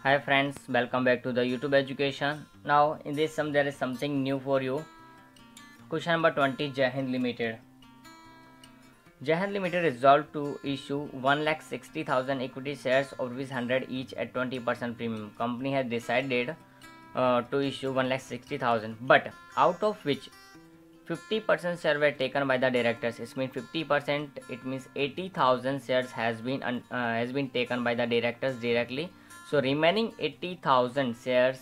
Hi friends, welcome back to the YouTube education. Now in this sum there is something new for you. Question number 20, Jai Hind Limited. Jai Hind Limited resolved to issue 1,60,000 equity shares of ₹100 each at 20% premium. Company has decided to issue 1,60,000, but out of which 50% shares were taken by the directors. It means 50%. It means 80,000 shares has been taken by the directors directly. So remaining 80,000 shares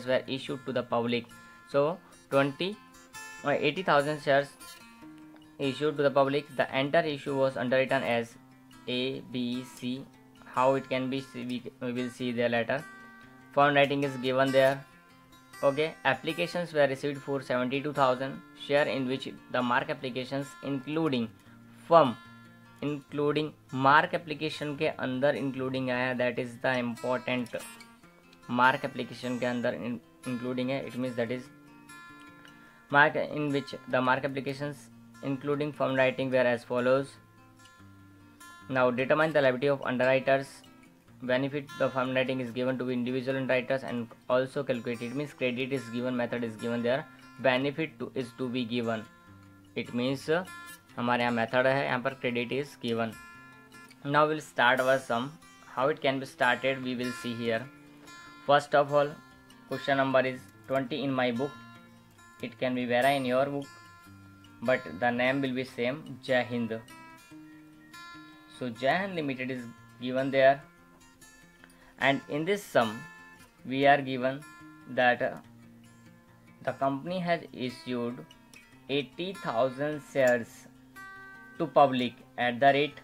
were issued to the public. So 80,000 shares issued to the public. The entire issue was underwritten as A, B, C. How it can be, we will see there later. Fund writing is given there. Okay, applications were received for 72,000 share, in which the mark applications including mark application के अंदर including आया, that is the important. mark application के अंदर including है, it means that is mark, in which the mark applications including firm writing were as follows. Now determine the liability of underwriters. Benefit the firm writing is given to individual underwriters and also calculated. It means credit is given, method is given there, benefit is to be given. It means हमारे यहाँ method है, यहाँ पर credit is given. Now will start our sum. How it can be started we will see here. First of all, question number is 20 in my book. It can be vary in your book, but the name will be same, Jai Hind. So Jai Hind Limited is given there, and in this sum we are given that the company has issued 80,000 shares to public at the rate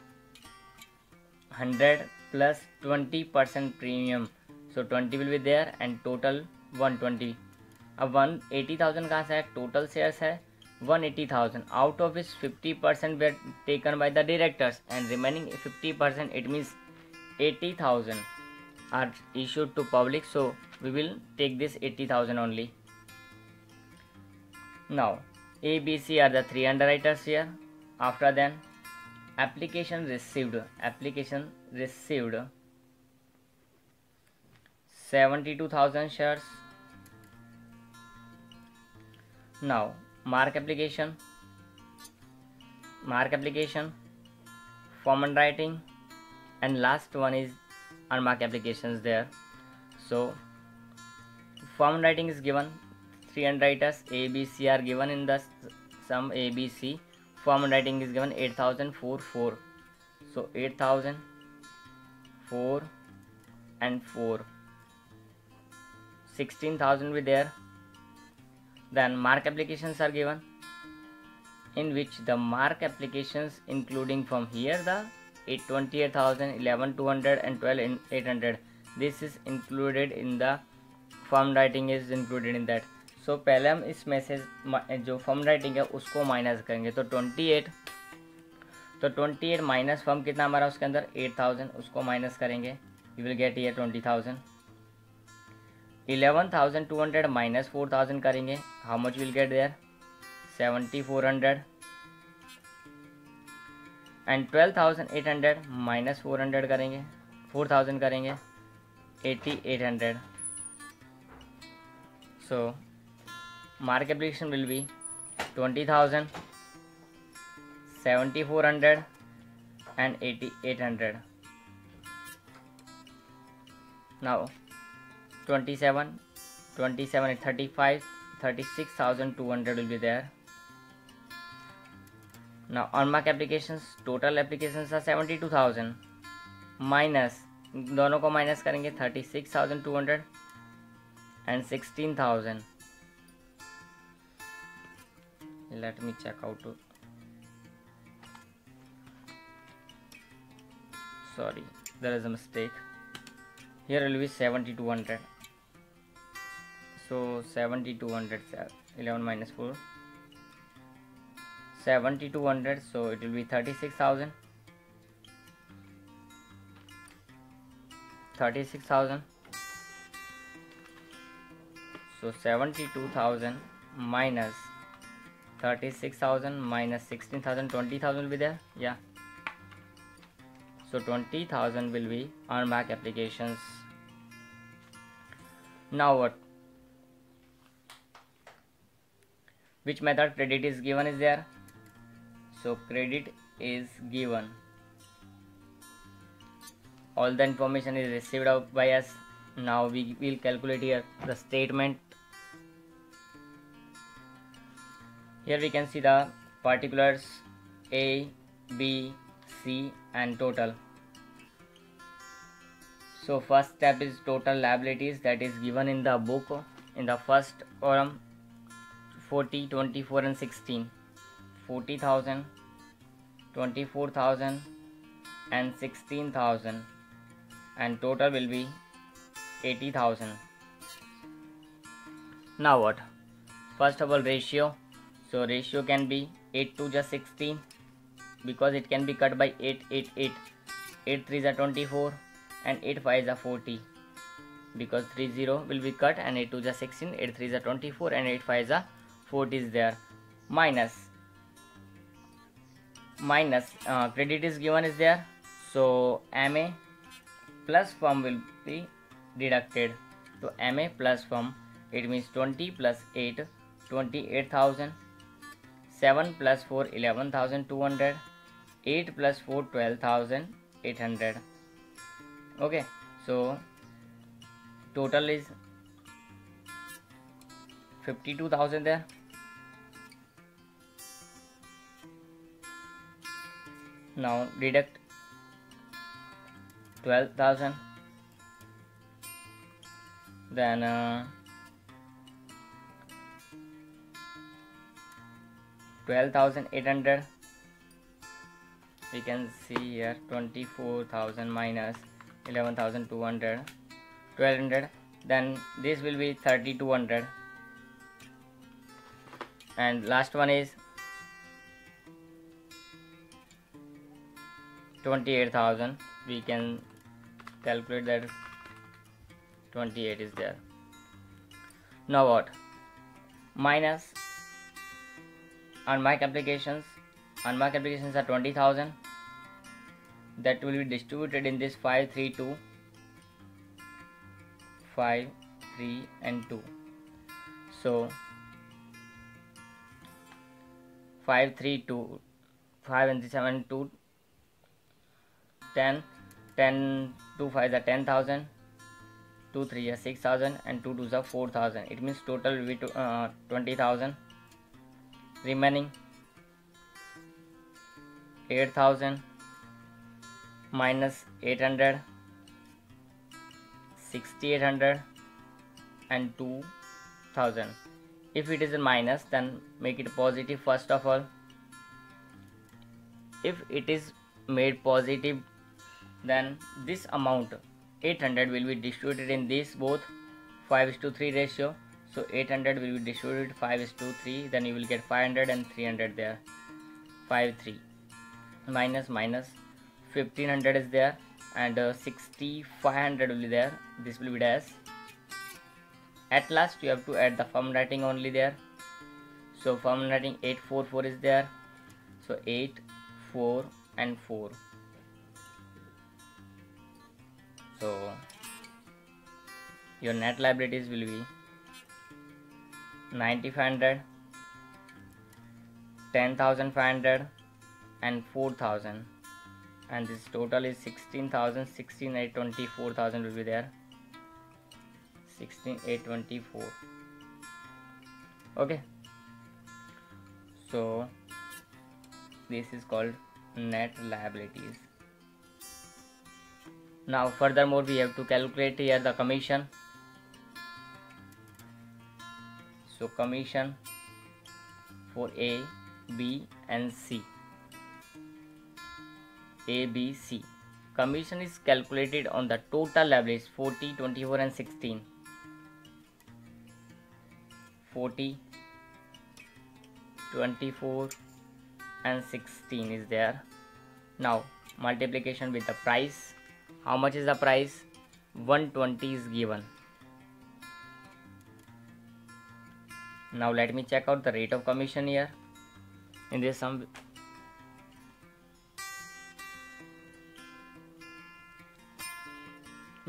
100 plus 20% premium. So 20 will be there and total 120. अब 180,000 कहाँ से है? Total shares है 180,000, out of which 50% were taken by the directors and remaining 50%, it means 80,000 are issued to public. So we will take this 80,000 only. Now A, B, C are the three underwriters here. After then, application received 72,000 shares. Now mark application, form underwriting, and last one is unmarked applications there. So form underwriting is given, three underwriters A, B, C are given in the sum A, B, C. Form underwriting is given 8,004. So 8,004 and 4, 16,000 will be there. Then mark applications are given, in which the mark applications including from here the 28,000, 11,200 and 12,800, this is included in the firm writing is included in that. So पहले हम इसमें से जो firm writing है उसको minus करेंगे. तो 28 minus firm कितना हमारा उसके अंदर 8,000, उसको माइनस करेंगे, you will get here 20,000. 11,200 minus 4,000 करेंगे, how much will get there 7,400. And 12,800 minus 400 करेंगे, 4,000 करेंगे 8,800. So mark application will be 20,000, 7,400 and 8,800. Now 27 and 35, 36,200 will be there. Now unmarked applications, total applications are 72,000, minus दोनों को minus करेंगे 36,200 and 16,000. Let me check out. Sorry, there is a mistake. Here will be 7,200. So 7,200, 11 minus 4, 7,200. So it will be 36,000. 36,000. So 72,000 minus 36,000 minus 16,000, 20,000 will be there. Yeah. So 20,000 will be on mark applications. Now what? Which method credit is given is there? So credit is given. All the information is received out by us. Now we will calculate here the statement. Here we can see the particulars A, B, C and total. So first step is total liabilities, that is given in the book in the first column 40, 24 and 16. 40,000, 24,000 and 16,000, and total will be 80,000. Now what? First of all, ratio. So ratio can be 8 to just 16 because it can be cut by 8, 8, 8. 8 3 is 24 and 8 5 is 40 because 30 will be cut and 8 2 is 16, 8 3 is 24 and 8 5 is 40 is there. Minus credit is given is there, so MA plus firm will be deducted. So MA plus firm, it means 20 plus 8, 28,000, 7 plus 4, 11,200, 8 plus 4, 12,800. Okay, so total is 52,000 there. Now deduct 12,000, then 12,800. We can see here 24,000 minus 11,200, 1,200. Then this will be 3,200, and last one is 28,000. We can calculate that 28 is there. Now what? Minus unmarked applications. Unmarked applications are 20,000. That will be distributed in this 5, 3, 2, 5, 3 and 2. So 5, 3, 2, 5 and 7, 2, 10, 10, 2, 5 is 10,000, 2, 3 is 6,000 and 2, 2 is 4,000. It means total will be 20,000. Remaining 8,000 minus 800, 6,800 and 2,000. If it is a minus, then make it positive first of all. If it is made positive, then this amount 800 will be distributed in this both 5:3 ratio. So 800 will be distributed 5:3, then you will get 500 and 300 there. 5, 3 minus 1500 is there, and 6,500 will be there. This will be dash. At last you have to add the firm writing only there. So firm writing 844 is there. So 8, 4 and 4. So your net liabilities will be 9,500, 10,500 and 4,000, and this total is 16,000, 16,824, 4,000 will be there. 16,824. Okay, so this is called net liabilities. Now furthermore we have to calculate here the commission. So commission for A, B and C. A, B, C. Commission is calculated on the total liabilities 40, 24 and 16. 40, 24 and 16 is there. Now multiplication with the price. How much is the price? 120 is given. Now let me check out the rate of commission here. In this sum,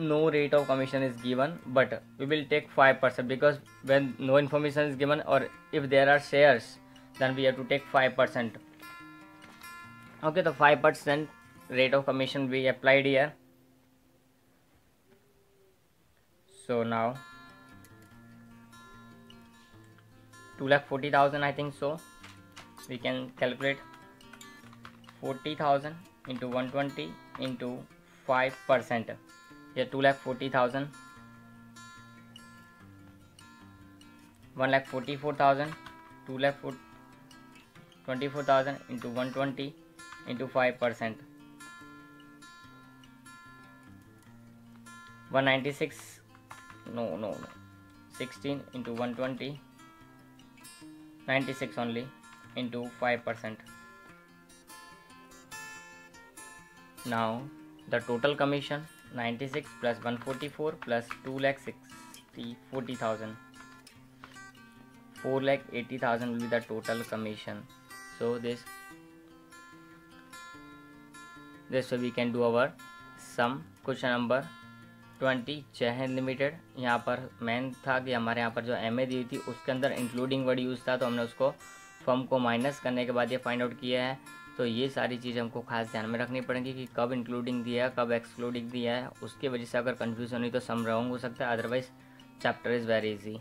no rate of commission is given, but we will take 5% because when no information is given or if there are shares, then we have to take 5%. Okay, the 5% rate of commission we applied here. So now 2,40,000, I think so. We can calculate 40,000 into 120 into 5%. Yeah, 2,40,000, 1,44,000, 2,24,000 into 120 into 5%. 196, no, 16 into 120, 96 only into 5%. Now the total commission 96 plus 144 plus 2,40,000, 4,80,000 will be the total commission. So this way we can do our sum. Question number 20, जय Hind limited. यहाँ पर main था कि हमारे यहाँ पर जो MA दी थी उसके अंदर इंक्लूडिंग वर्ड यूज़ था, तो हमने उसको फर्म को माइनस करने के बाद ये फाइंड आउट किया है। तो ये सारी चीज़ हमको खास ध्यान में रखनी पड़ेगी कि कब इंक्लूडिंग दिया है, कब एक्सक्लूडिंग दिया है। उसकी वजह से अगर कन्फ्यूजन हुई तो सम रॉन्ग हो सकता है, otherwise chapter is very easy.